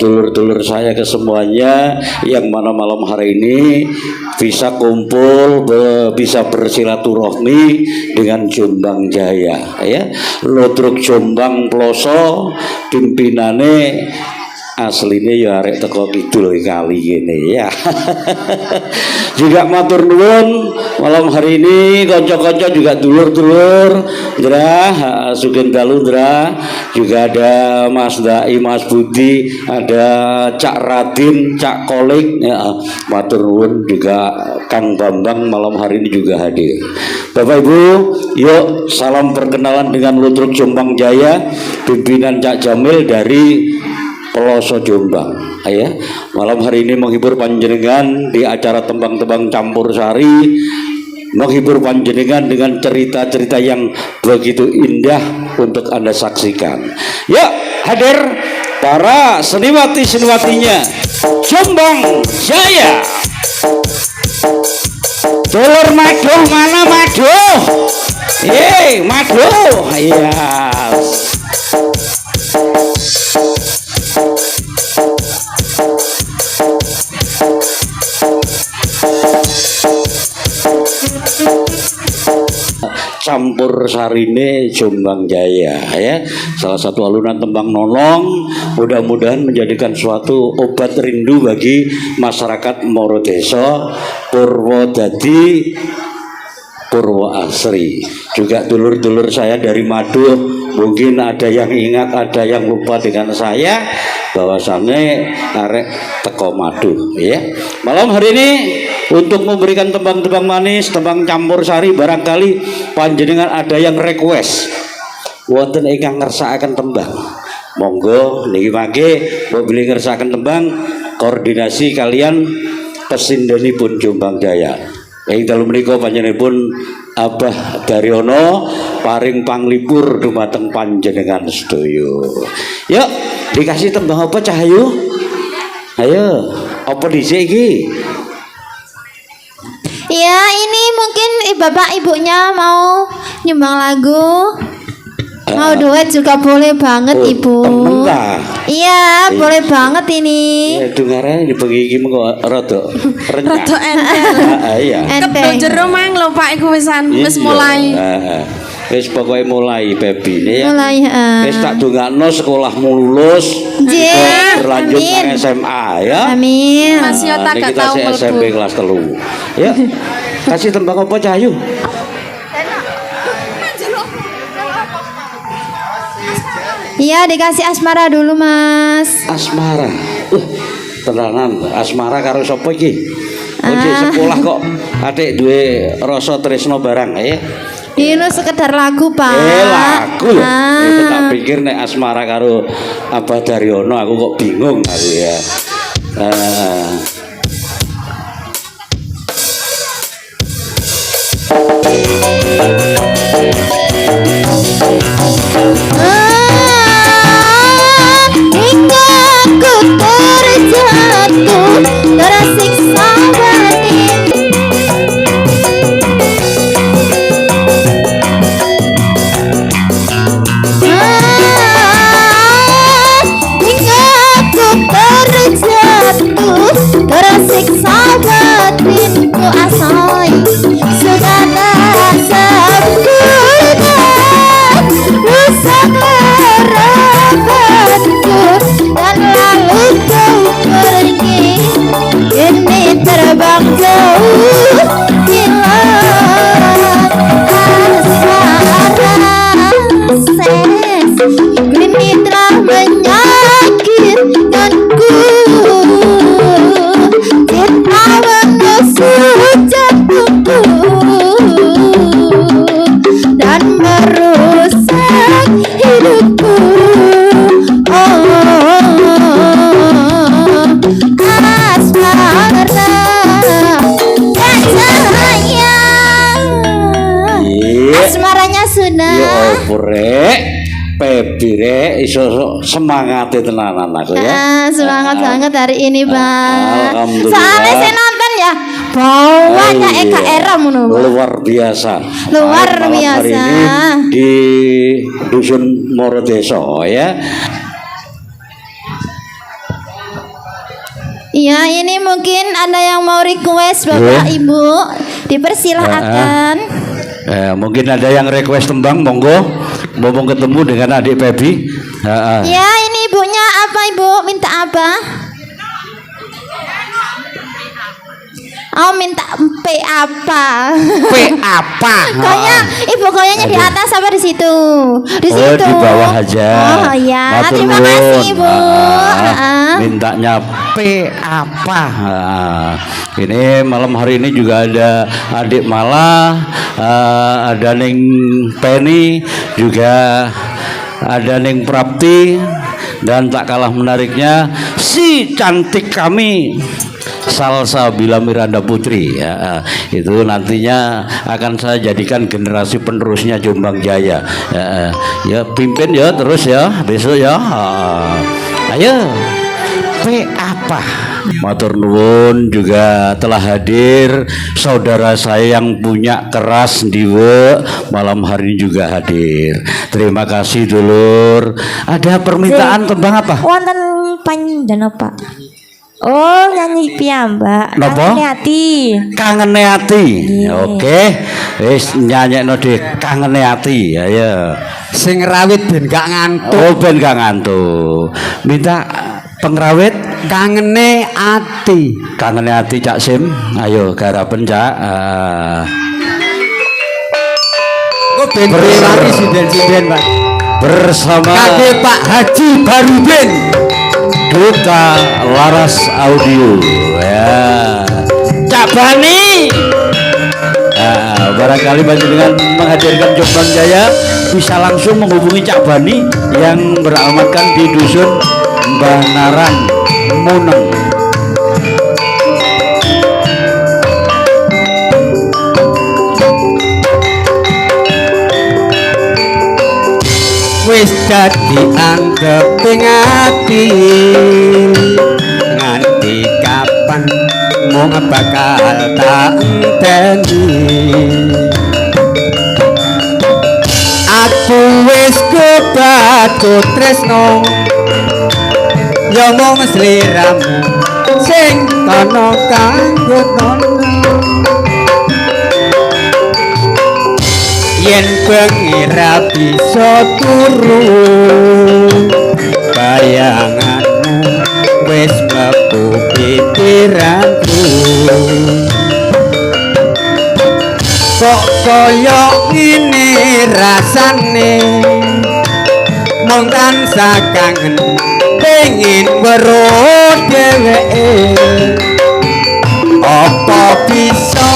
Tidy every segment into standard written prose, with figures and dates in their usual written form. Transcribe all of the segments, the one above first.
Dulur-dulur saya ke semuanya yang mana malam hari ini bisa kumpul, bisa bersilaturahmi dengan Jombang Jaya ya. Ludruk Jombang Ploso pimpinane aslinya ya arek teko kidul kali ini ya. Juga matur nuwun malam hari ini kanca-kanca juga dulur-dulur Ndra Sugeng Dalu Ndra, juga ada Mas Dai, Mas Budi, ada Cak Radin, Cak Kolik ya. Matur nuwun juga Kang Bambang malam hari ini juga hadir. Bapak Ibu, yuk salam perkenalan dengan Ludruk Jombang Jaya pimpinan Cak Jamil dari Peloso Jombang ya. Malam hari ini menghibur panjenengan di acara tembang-tembang campur sari, menghibur panjenengan dengan cerita-cerita yang begitu indah untuk Anda saksikan. Yuk hadir para seniwati-seniwatinya Jombang Jaya. Dulur Maduh mana Maduh? Yeay Maduh iya. Campur sarine Jombang Jaya ya, salah satu alunan tembang nolong, mudah-mudahan menjadikan suatu obat rindu bagi masyarakat Morodeso, Purwodadi, Purwoasri. Juga dulur-dulur saya dari Madu, mungkin ada yang ingat, ada yang lupa dengan saya bahwasannya arek teko Madu ya. Malam hari ini untuk memberikan tembang-tembang manis, tembang campur sari, barangkali panjenengan ada yang request wonten ingkang ngersakaken tembang, monggo niki mangke mobil ngersakaken tembang koordinasi kalian pesindenipun Jombang Jaya. Ing dalu menika panjenenganipun Abah Daryono paring panglipur dumateng panjenengan sedaya. Yuk dikasih tembang apa Cahayu? Ayo, apa dhisik iki? Ya, ini mungkin bapak ibunya mau nyumbang lagu, mau duet juga boleh banget ibu. Iya, boleh banget ini. Ya dengaran di pagi mengko rada renyah. Rada entel. Iya. Kebel jero mang lho Pak iku wisan wis mulai. Wis pokoke mulai baby ya. Mulai, Wis tak dongakno sekolahmu lulus. Nggih. Berlanjut nang SMA ya. Amin. Mas yo tak gak tau mlebu. SMP kelas 3. Ya. Kasih tembang apa Cahyu? Iya, dikasih asmara dulu, Mas. Asmara. Tenanan, asmara karo sapa iki? Oke, sekolah kok adik duwe rasa tresno barang ya. Ini sekedar lagu, Pak. Lagu ya. Itu tak pikir nek asmara karo Abah Daryono aku kok bingung aku ya. Hingga aku terjatuh tersiksa batin. Hingga aku terjatuh tersiksa batinku asai sudah tak sempurna rusak harapanku dan lalu kau pergi ini terbang jauh hilang asal ini telah menyakitkanku. sudah. Ya opo rek. Pebi rek iso semangat tenanan aku ya. Semangat banget hari ini, Bang. Alhamdulillah. Soalnya saya nonton ya bawahnya EKR ngono. Luar biasa. Luar Malam biasa. Hari ini di Dusun Morodeso ya. Iya, ini mungkin ada yang mau request Bapak Ibu, dipersilahkan. Mungkin ada yang request tembang, monggo. Mau ketemu dengan adik Pebi. Ya, ini ibunya apa, Ibu? Minta apa? Oh, minta P apa? P apa? Kayaknya ibu koyanya di atas apa di situ? Di situ. Di bawah aja. Oh ya, Matur terima nuwun. kasih Ibu. Mintanya P apa? Ini malam hari ini juga ada adik Mala, ada Ning Penny, juga ada Ning Prapti, dan tak kalah menariknya si cantik kami Salsabila Miranda Putri ya, itu nantinya akan saya jadikan generasi penerusnya Jombang Jaya ya, pimpin ya terus ya besok ya. Ayo P apa? Matur nuwun, juga telah hadir saudara saya yang punya keras Ndiwe, malam hari ini juga hadir. Terima kasih dulur. Ada permintaan tembang apa? Wonten panjenengan Pak. Oh, nyanyi piyambak. Napa? Kangen hati. Kangene ati. Oke. Wis nyanyekno dhek kangene ati. Ayo. Sing rawit ben gak ngantuk. Oh, ben gak ngantuk. Minta pengrawit Kangene ati. kangene ati Cak Sim. Ayo garapen Cak. Kok ben lari sinden-sinden, Pak. Bersama Kade Pak Haji Barudin. Duta Laras Audio ya. Cak Bani. Nah, barangkali dengan menghadirkan Jombang Jaya bisa langsung menghubungi Cak Bani yang beralamatkan di Dusun Banaran Muneng. Wis dadi anggeping ati. Nganti kapan mung bakal tak enteni. Aku wis kebaku tresno. Ya mung sliramu sing kono kanggo nono. Yen bengi ra bisa turu, bayanganmu wis mlebu pikiranku. Kok kaya ngene rasane, mung tansah kangen pengin weruh dheweke. Apa bisa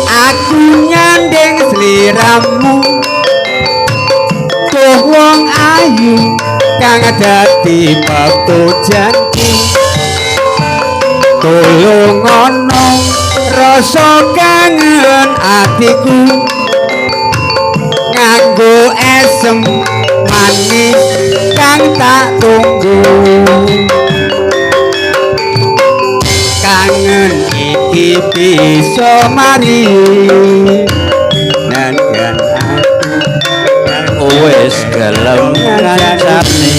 aku nyanding sliramu, tuh wong ayu kang dadi pepujanku. Tulung ana rasa kangen atiku, nganggo esem manis kang tak tunggu. Kangen iki bisa mari nandan aku Wes gelem ngancani.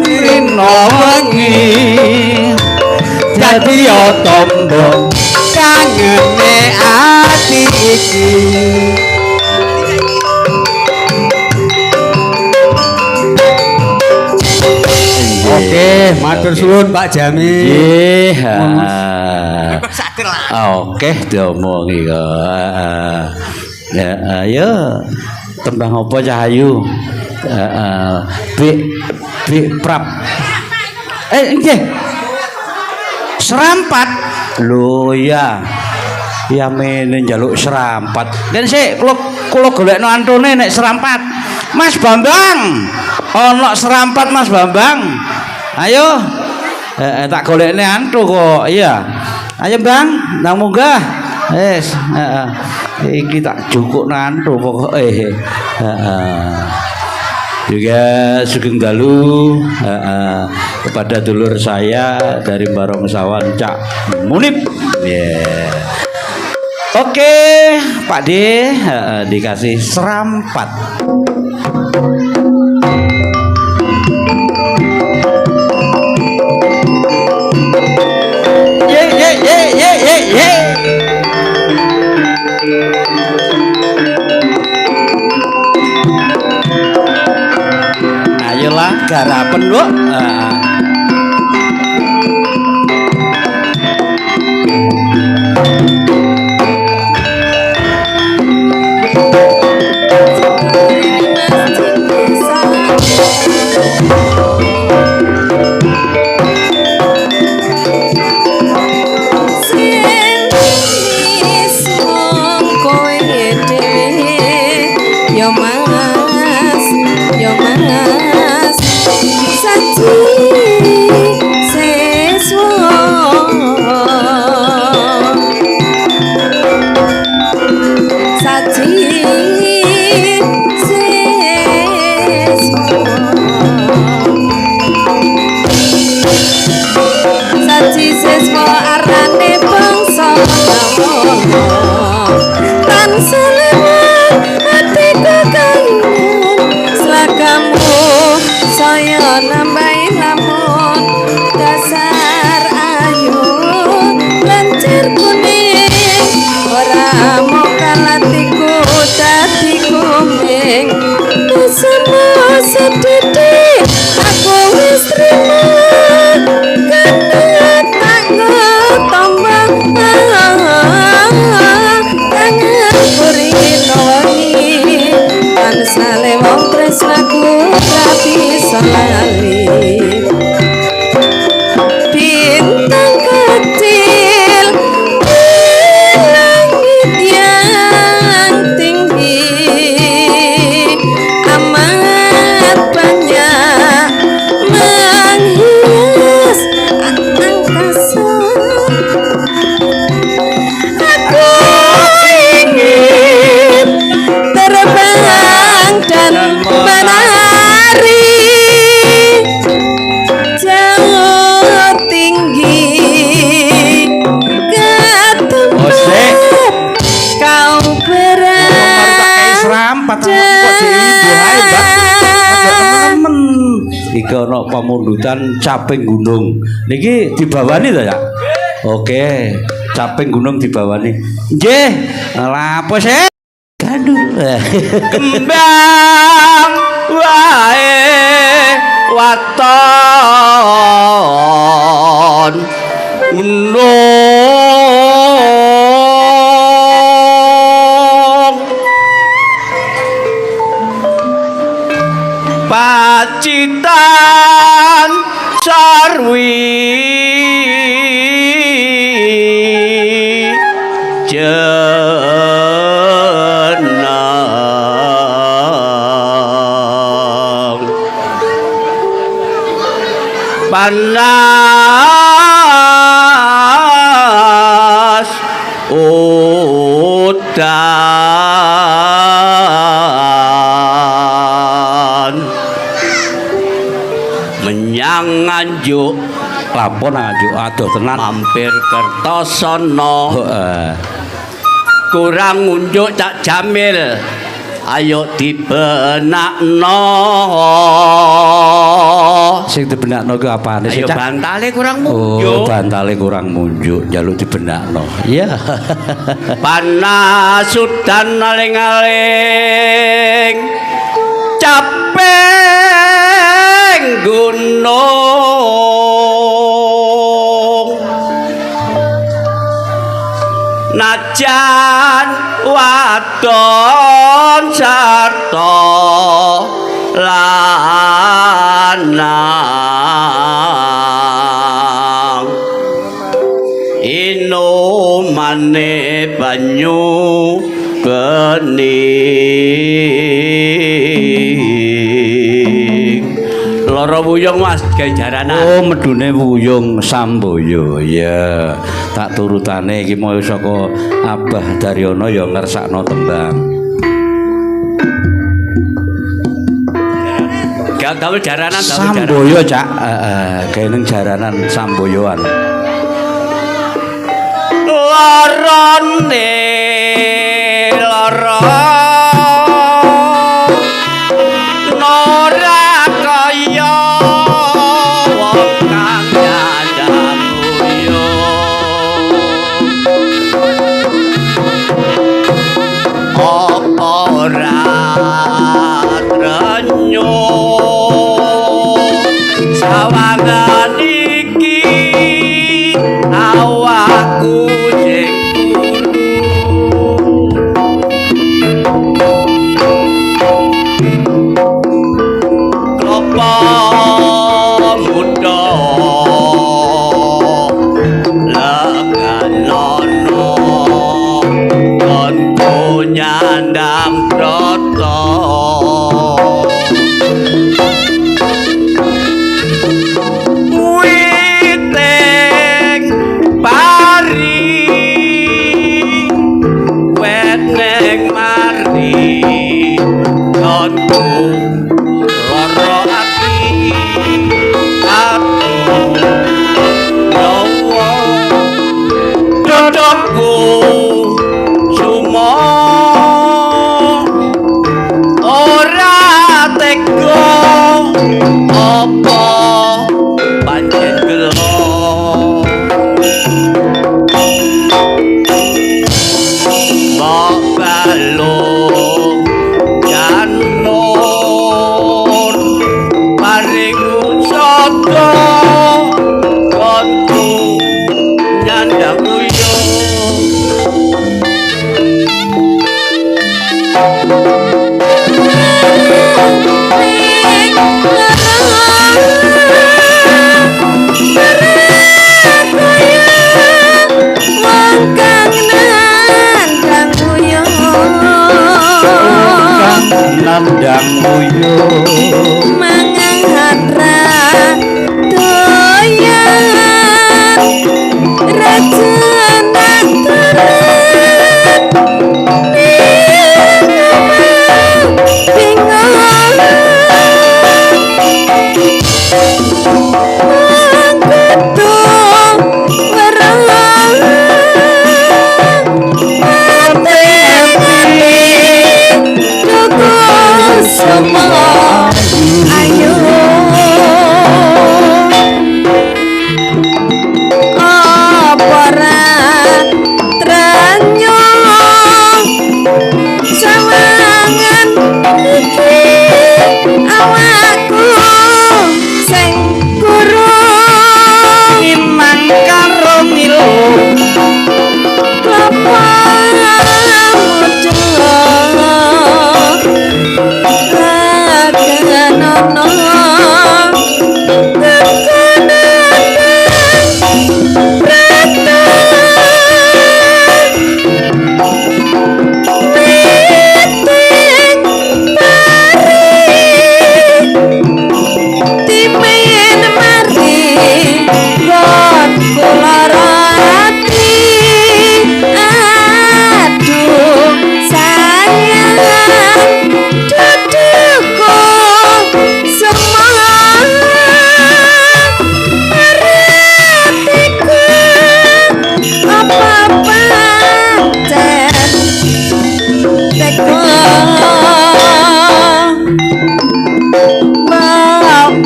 Rino wengi dadi yo tombo kangene ati iki. Oke, matur suwun Pak Jami. nggih. Oke, diomongi kok. Ya, ayo. Tembang apa Cahayu? Bi prap. Nggih. Serampat. Lho ya. Ya mene njaluk serampat. Dan sik kula golekno antune nek serampat. Mas Bambang. Ono serampat Mas Bambang. Ayo. Tak golekne antu kok. Iya. Ayo Bang, nang munggah. Wis, heeh. Iki tak jukuknan pokoke. Heeh. Juga Sugeng Dalu kepada dulur saya dari Barongsawan Cak Munib. Yeah. Oke, Pak D dikasih serampat. Ye. Ayolah garapen, Bu. Iki ana pamundutan caping gunung. Niki dibawani to ya? Oke, caping gunung dibawani. Nggih. Lah apa sih? Gandul. Kembang wae waton gunung Pacitan sarwi jenang panas udan menyang Nganjuk lapor Nganjuk aduh tenan mampir Kertosono kurang ngunjuk Cak Jamil ayo dibenakno sing dibenakno ku apane sih Cak? Ayo bantale kurang munjuk. Oh, bantale kurang munjuk njaluk dibenakno. Iya. Panas udan aling-aling caping gunung najan wadon sarta lanang inomane banyu geni Lara wuyung Mas gawe jaranan. Oh, medune wuyung Samboyo. Ya, tak turutane iki mau saka Abah Daryono ya ngersakno tembang. Gawe jaranan Samboyo, Cak. Gawe ning jaranan Samboyoan. Larane lara nora kaya wong kang nyandang ora trenyo sawangan iki awakku sing klopo muda leganono kon nyandang prata witing pari weneng mari konku lara ati aku nyawa dodokku sumo ora tega apa pancen gelo mbok balung janur paring usaha konku nyandang uyung Nandang uyung mangang hatra doyan rajana turut bingung kudu werang semua ayo apara tranyo sawangan iki awakku sing kurung iman karo milu klapa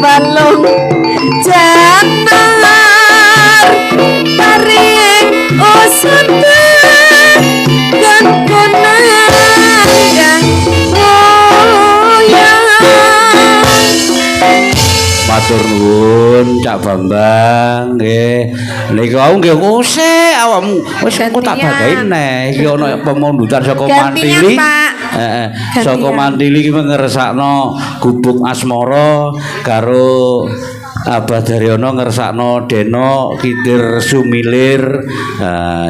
balung janar taring usata dan kunandang uyang matur nuwun Cak Bambang nggih nika nggih usih awakmu wis engko tak bagain neh iki ana pemundutan saka Mantili saka Mantili iki ngersakno gubuk asmara karo Abah Daryono ngersakno Deno Kitir Sumilir.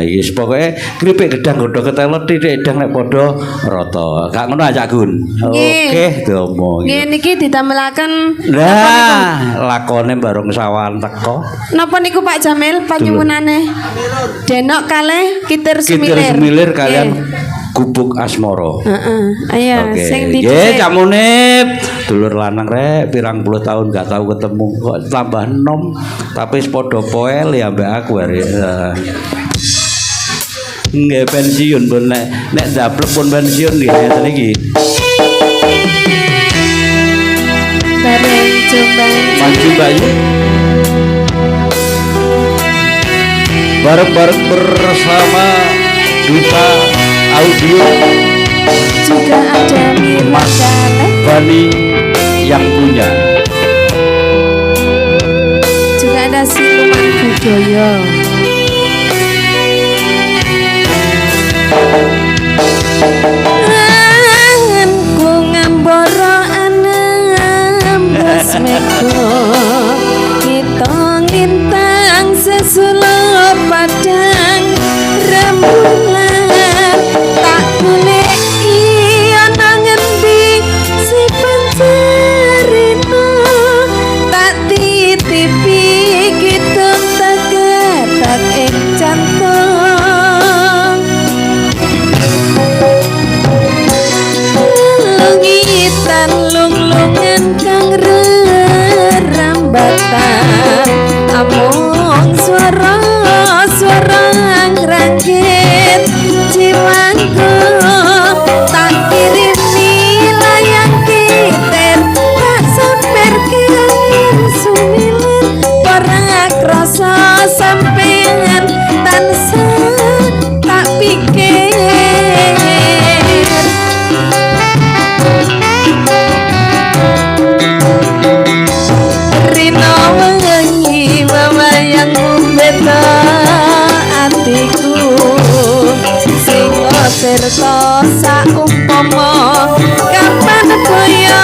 Yes pokoke kripik gedang godho ketelot titik edang nek padha rata. Gak ngono Cak Gun. Oke, domo. Nggih niki didamelaken Lah, lakone bareng sawan teko. napa niku Pak Jamil panyuwunane? Denok kalih Kitir Kitir Sumilir. Sumilir kalian Gubuk Asmoro. Heeh. Ayo Oke, sing nggih Cak Munib, dulur lanang rek pirang puluh tahun gak tahu ketemu kok tambah nom tapi sepodo poel ya mbak aku hari. Nggih pensiun pun nek daplek pun pensiun nggih ngeten iki. bareng Jombang. Maju Bayu. Bareng-bareng bersama Duta Audio Juga ada Mila Mas Galek, Bani yang punya. juga ada Siluman Budoyo. Anganku ngambara anambas meko, kita ngintang sesulo padang rembulan. Tak golek iya nang endi si pancerino, tak titipi kidung tegatak ing jantung. Lungitan lunglungan kang rerambatan, amung swara ngrangkit jiwaku. Tak kirimi layang kitir, tak samper kelir sumilir. Ora krasa sampeyan tansah tak pikir. Rino wengi wewayang beta atiku, sing tirta saumpama kapan boyo